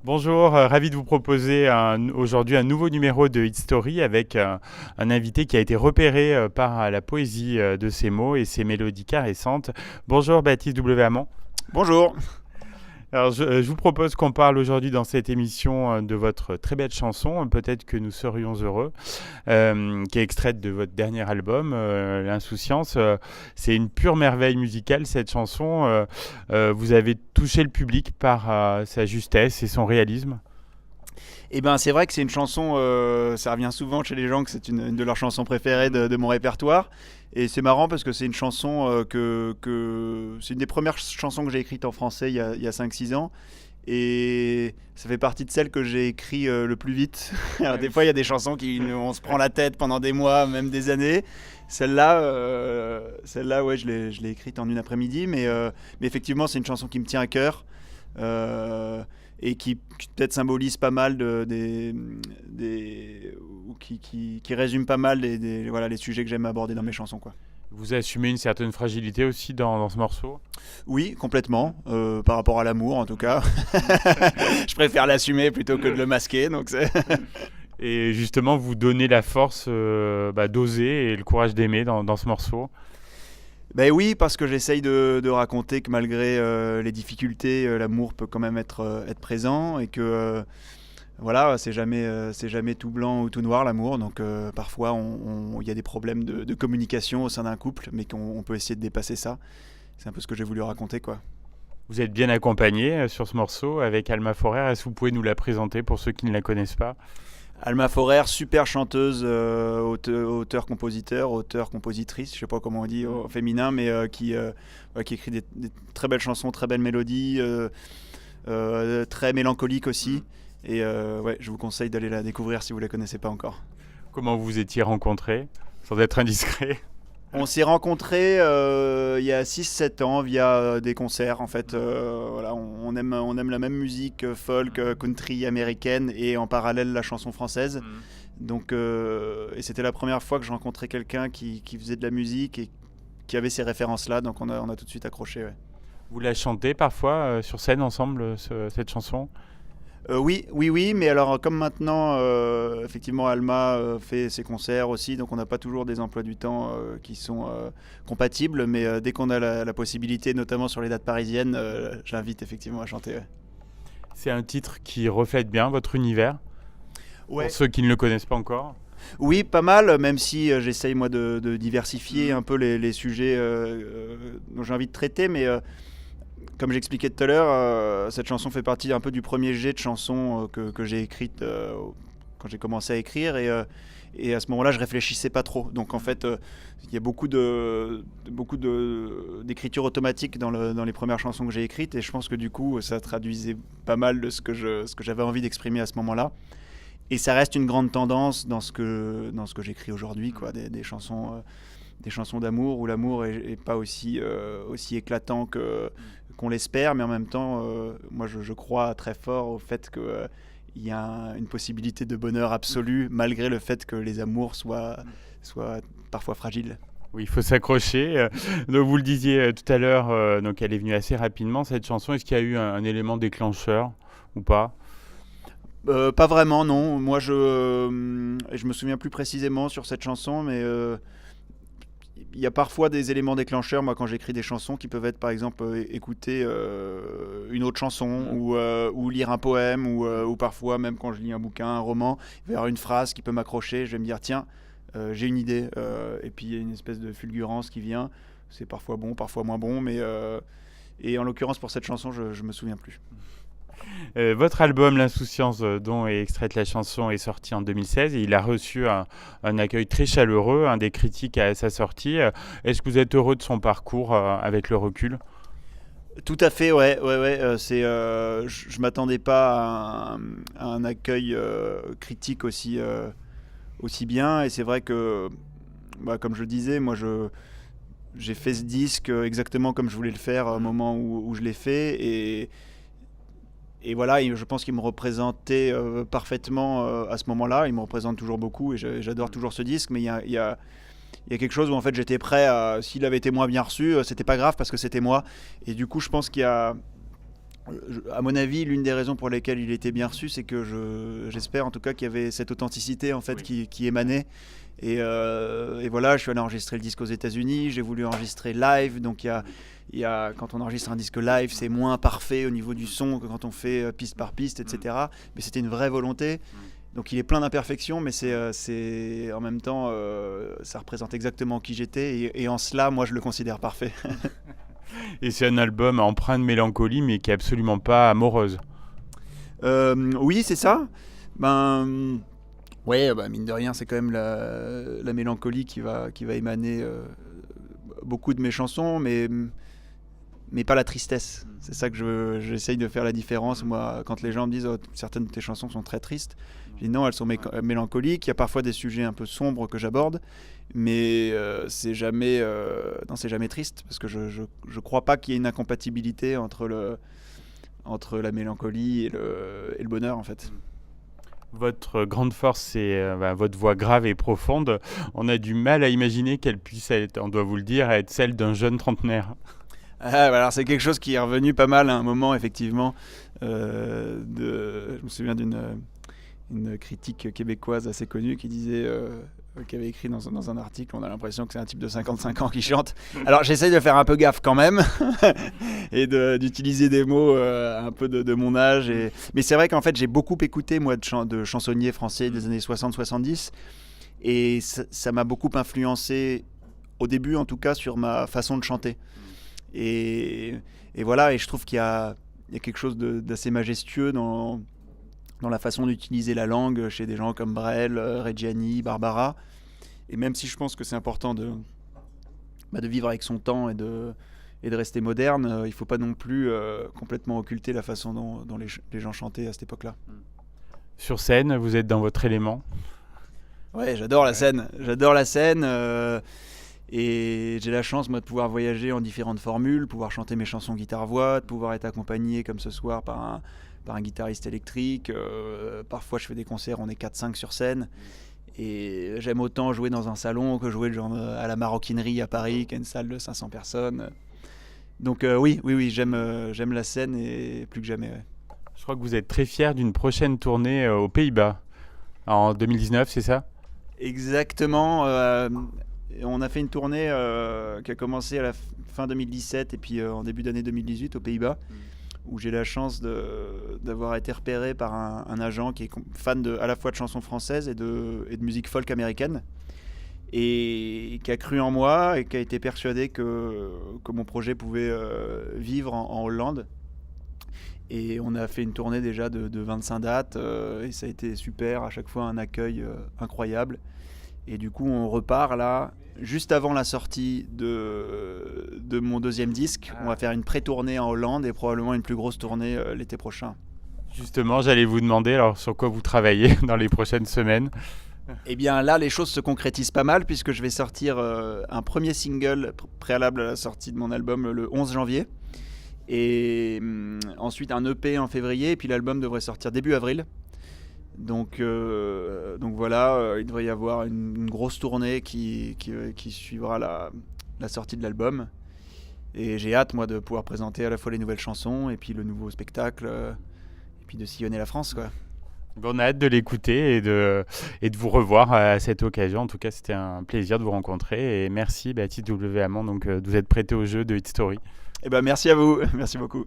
Bonjour, ravi de vous proposer aujourd'hui un nouveau numéro de Hit Story avec un invité qui a été repéré par la poésie de ses mots et ses mélodies caressantes. Bonjour Baptiste W. Hamon. Bonjour. Alors je vous propose qu'on parle aujourd'hui dans cette émission de votre très belle chanson, Peut-être que nous serions heureux, qui est extraite de votre dernier album, L'Insouciance. C'est une pure merveille musicale cette chanson. Vous avez touché le public par sa justesse et son réalisme. Eh ben, c'est vrai que c'est une chanson, ça revient souvent chez les gens que c'est une de leurs chansons préférées de mon répertoire. Et c'est marrant parce que c'est une chanson c'est une des premières chansons que j'ai écrites en français il y a 5-6 ans. Et ça fait partie de celles que j'ai écrites le plus vite. Alors, des fois, il y a des chansons on se prend la tête pendant des mois, même des années. Celle-là, ouais, je l'ai écrite en une après-midi. Mais effectivement, c'est une chanson qui me tient à cœur. Et qui peut-être symbolise pas mal ou qui résume pas mal voilà, les sujets que j'aime aborder dans mes chansons, quoi. Vous assumez une certaine fragilité aussi dans ce morceau. Oui, complètement, par rapport à l'amour en tout cas. Je préfère l'assumer plutôt que de le masquer, donc c'est... Et justement, vous donnez la force d'oser et le courage d'aimer dans ce morceau. Ben oui, parce que j'essaye de raconter que malgré les difficultés, l'amour peut quand même être présent et que voilà, c'est jamais tout blanc ou tout noir l'amour. Donc parfois, il y a des problèmes de communication au sein d'un couple, mais qu'on peut essayer de dépasser ça. C'est un peu ce que j'ai voulu raconter, quoi. Vous êtes bien accompagné sur ce morceau avec Alma Forer. Est-ce que vous pouvez nous la présenter pour ceux qui ne la connaissent pas? Alma Forer, super chanteuse, auteur-compositeur, auteur-compositrice, je sais pas comment on dit au féminin, mais qui écrit des très belles chansons, très belles mélodies, très mélancoliques aussi. Et ouais, je vous conseille d'aller la découvrir si vous la connaissez pas encore. Comment vous vous étiez rencontrés, sans être indiscret? On s'est rencontrés il y a 6-7 ans via des concerts en fait. Voilà, on aime la même musique folk, country américaine et en parallèle la chanson française. Donc, et c'était la première fois que je rencontrais quelqu'un qui faisait de la musique et qui avait ces références-là. Donc on a tout de suite accroché. Ouais. Vous la chantez parfois sur scène ensemble, cette chanson? Oui, mais alors comme maintenant, effectivement, Alma fait ses concerts aussi, donc on n'a pas toujours des emplois du temps qui sont compatibles, mais dès qu'on a la possibilité, notamment sur les dates parisiennes, j'invite effectivement à chanter. Ouais. C'est un titre qui reflète bien votre univers, Ouais. pour ceux qui ne le connaissent pas encore. Oui, pas mal, même si j'essaye moi de diversifier un peu les sujets dont j'ai envie de traiter, mais comme j'expliquais tout à l'heure, cette chanson fait partie un peu du premier jet de chansons que j'ai écrites quand j'ai commencé à écrire et à ce moment-là je réfléchissais pas trop. Donc en fait il y a beaucoup d'écriture automatique dans les premières chansons que j'ai écrites et je pense que du coup ça traduisait pas mal de ce que j'avais envie d'exprimer à ce moment-là. Et ça reste une grande tendance dans ce que j'écris aujourd'hui, quoi, des chansons d'amour où l'amour est pas aussi éclatant qu'on l'espère, mais en même temps, moi je crois très fort au fait qu'il y a une possibilité de bonheur absolu malgré le fait que les amours soient parfois fragiles. Oui, il faut s'accrocher. Donc vous le disiez tout à l'heure, donc elle est venue assez rapidement cette chanson. Est-ce qu'il y a eu un élément déclencheur ou pas? Pas vraiment, non. Moi, je me souviens plus précisément sur cette chanson, mais il y a parfois des éléments déclencheurs, moi, quand j'écris des chansons, qui peuvent être, par exemple, écouter une autre chanson ou lire un poème ou parfois, même quand je lis un bouquin, un roman, il va y avoir une phrase qui peut m'accrocher. Je vais me dire, tiens, j'ai une idée. Et puis, il y a une espèce de fulgurance qui vient. C'est parfois bon, parfois moins bon, mais... et en l'occurrence, pour cette chanson, je me souviens plus. Votre album L'Insouciance, dont est extraite la chanson, est sorti en 2016 et il a reçu un accueil très chaleureux des critiques à sa sortie. Est-ce que vous êtes heureux de son parcours avec le recul? Tout à fait, ouais. Je m'attendais pas à un accueil critique aussi bien, et c'est vrai que, bah, comme je le disais, moi j'ai fait ce disque exactement comme je voulais le faire au moment où je l'ai fait, et voilà, je pense qu'il me représentait parfaitement à ce moment-là. Il me représente toujours beaucoup et j'adore toujours ce disque, mais il y a quelque chose où en fait j'étais prêt à, s'il avait été moins bien reçu, c'était pas grave parce que c'était moi. Et du coup, je pense qu'il y a À mon avis, l'une des raisons pour lesquelles il était bien reçu, c'est que j'espère en tout cas qu'il y avait cette authenticité en fait qui émanait. Et voilà, je suis allé enregistrer le disque aux États-Unis, j'ai voulu enregistrer live. Donc quand on enregistre un disque live, c'est moins parfait au niveau du son que quand on fait piste par piste, etc. Mais c'était une vraie volonté. Donc il est plein d'imperfections, mais c'est en même temps, ça représente exactement qui j'étais. Et en cela, moi, je le considère parfait. Et c'est un album empreint de mélancolie, mais qui est absolument pas amoureuse. Oui, c'est ça. Ouais, mine de rien, c'est quand même la mélancolie qui va émaner beaucoup de mes chansons, mais pas la tristesse. C'est ça que j'essaye de faire la différence. Moi, quand les gens me disent certaines de tes chansons sont très tristes, je dis non, elles sont mélancoliques. Il y a parfois des sujets un peu sombres que j'aborde, mais c'est jamais triste, parce que je crois pas qu'il y ait une incompatibilité entre la mélancolie et le bonheur en fait. Votre grande force, c'est votre voix grave et profonde. On a du mal à imaginer qu'elle puisse être, on doit vous le dire, être celle d'un jeune trentenaire. Alors c'est quelque chose qui est revenu pas mal à un moment, effectivement. Je me souviens d'une critique québécoise assez connue qui disait, qui avait écrit dans un article, on a l'impression que c'est un type de 55 ans qui chante. Alors j'essaye de faire un peu gaffe quand même et d'utiliser des mots un peu de mon âge. Mais c'est vrai qu'en fait j'ai beaucoup écouté moi de chansonniers français des années 60-70 et ça m'a beaucoup influencé au début en tout cas sur ma façon de chanter. Et voilà, et je trouve qu'il y a quelque chose d'assez majestueux dans la façon d'utiliser la langue chez des gens comme Brel, Reggiani, Barbara. Et même si je pense que c'est important de vivre avec son temps et de rester moderne, il ne faut pas non plus complètement occulter la façon dont les gens chantaient à cette époque-là. Sur scène, vous êtes dans votre élément? Ouais, j'adore la scène. J'adore la scène. Et j'ai la chance, moi, de pouvoir voyager en différentes formules, pouvoir chanter mes chansons guitare-voix, de pouvoir être accompagné, comme ce soir, par un guitariste électrique. Parfois, je fais des concerts, on est 4-5 sur scène. Et j'aime autant jouer dans un salon que jouer à la Maroquinerie à Paris, qui est une salle de 500 personnes. Donc oui, j'aime la scène et plus que jamais. Ouais. Je crois que vous êtes très fier d'une prochaine tournée aux Pays-Bas, en 2019, c'est ça? Exactement. On a fait une tournée qui a commencé à la fin 2017 et puis en début d'année 2018 aux Pays-Bas, où j'ai la chance d'avoir été repéré par un agent qui est fan à la fois de chansons françaises et de musique folk américaine, et qui a cru en moi et qui a été persuadé que mon projet pouvait vivre en Hollande. Et on a fait une tournée déjà de 25 dates et ça a été super, à chaque fois un accueil incroyable. Et du coup on repart là juste avant la sortie de mon deuxième disque. On va faire une pré-tournée en Hollande et probablement une plus grosse tournée l'été prochain. Justement, j'allais vous demander alors sur quoi vous travaillez dans les prochaines semaines. Eh bien là, les choses se concrétisent pas mal puisque je vais sortir un premier single préalable à la sortie de mon album le 11 janvier. Et ensuite un EP en février, et puis l'album devrait sortir début avril. Donc voilà, il devrait y avoir une grosse tournée qui suivra la sortie de l'album. Et j'ai hâte, moi, de pouvoir présenter à la fois les nouvelles chansons et puis le nouveau spectacle, et puis de sillonner la France, quoi. Bon, on a hâte de l'écouter et de vous revoir à cette occasion. En tout cas, c'était un plaisir de vous rencontrer. Et merci, Baptiste W. Hamon, donc, de vous être prêté au jeu de Hit Story. Eh ben, merci à vous, merci beaucoup.